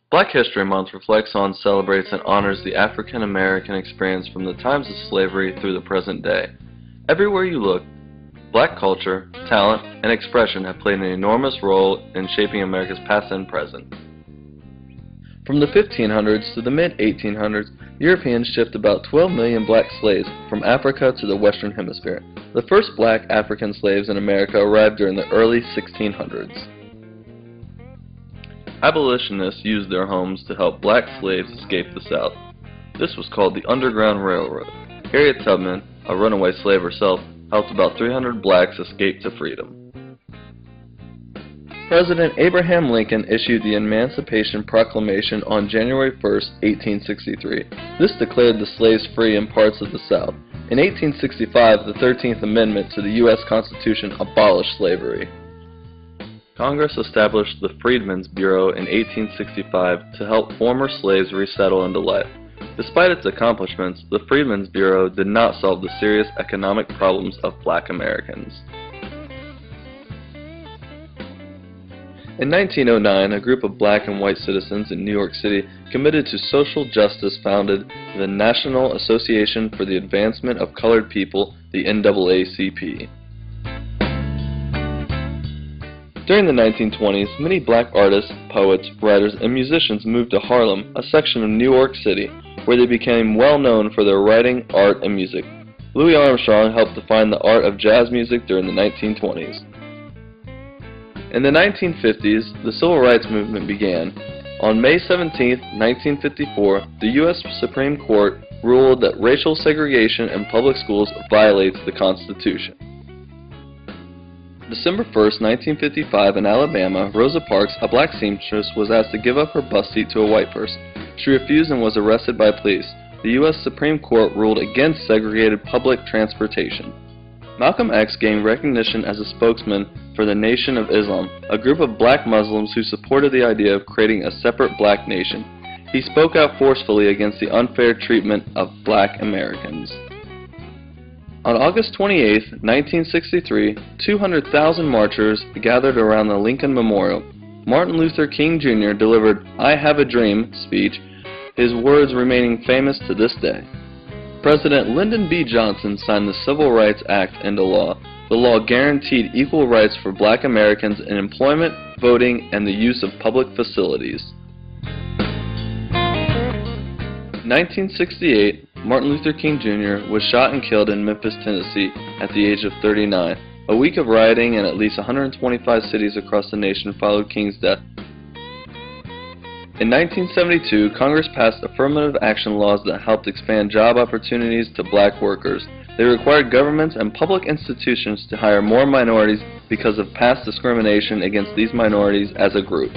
Black History Month reflects on, celebrates, and honors the African American experience from the times of slavery through the present day. Everywhere you look, Black culture, talent, and expression have played an enormous role in shaping America's past and present. From the 1500s to the mid-1800s, Europeans shipped about 12 million black slaves from Africa to the Western Hemisphere. The first black African slaves in America arrived during the early 1600s. Abolitionists used their homes to help black slaves escape the South. This was called the Underground Railroad. Harriet Tubman, a runaway slave herself, helped about 300 blacks escape to freedom. President Abraham Lincoln issued the Emancipation Proclamation on January 1, 1863. This declared the slaves free in parts of the South. In 1865, the 13th Amendment to the U.S. Constitution abolished slavery. Congress established the Freedmen's Bureau in 1865 to help former slaves resettle into life. Despite its accomplishments, the Freedmen's Bureau did not solve the serious economic problems of black Americans. In 1909, a group of black and white citizens in New York City committed to social justice founded the National Association for the Advancement of Colored People, the NAACP. During the 1920s, many black artists, poets, writers, and musicians moved to Harlem, a section of New York City, where they became well known for their writing, art, and music. Louis Armstrong helped define the art of jazz music during the 1920s. In the 1950s, the Civil Rights Movement began. On May 17, 1954, the U.S. Supreme Court ruled that racial segregation in public schools violates the Constitution. December 1, 1955, in Alabama, Rosa Parks, a black seamstress, was asked to give up her bus seat to a white person. She refused and was arrested by police. The U.S. Supreme Court ruled against segregated public transportation. Malcolm X gained recognition as a spokesman for the Nation of Islam, a group of black Muslims who supported the idea of creating a separate black nation. He spoke out forcefully against the unfair treatment of black Americans. On August 28, 1963, 200,000 marchers gathered around the Lincoln Memorial. Martin Luther King Jr. delivered "I Have a Dream" speech, his words remaining famous to this day. President Lyndon B. Johnson signed the Civil Rights Act into law. The law guaranteed equal rights for black Americans in employment, voting, and the use of public facilities. In 1968, Martin Luther King Jr. was shot and killed in Memphis, Tennessee at the age of 39. A week of rioting in at least 125 cities across the nation followed King's death. In 1972, Congress passed affirmative action laws that helped expand job opportunities to black workers. They required governments and public institutions to hire more minorities because of past discrimination against these minorities as a group.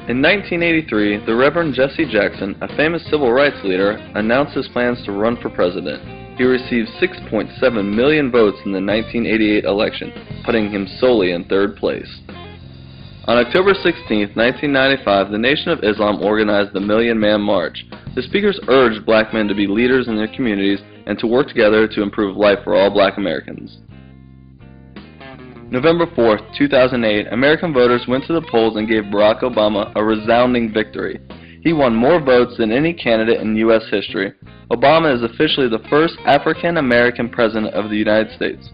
In 1983, the Reverend Jesse Jackson, a famous civil rights leader, announced his plans to run for president. He received 6.7 million votes in the 1988 election, putting him solely in third place. On October 16, 1995, the Nation of Islam organized the Million Man March. The speakers urged black men to be leaders in their communities and to work together to improve life for all black Americans. November 4, 2008, American voters went to the polls and gave Barack Obama a resounding victory. He won more votes than any candidate in U.S. history. Obama is officially the first African American president of the United States.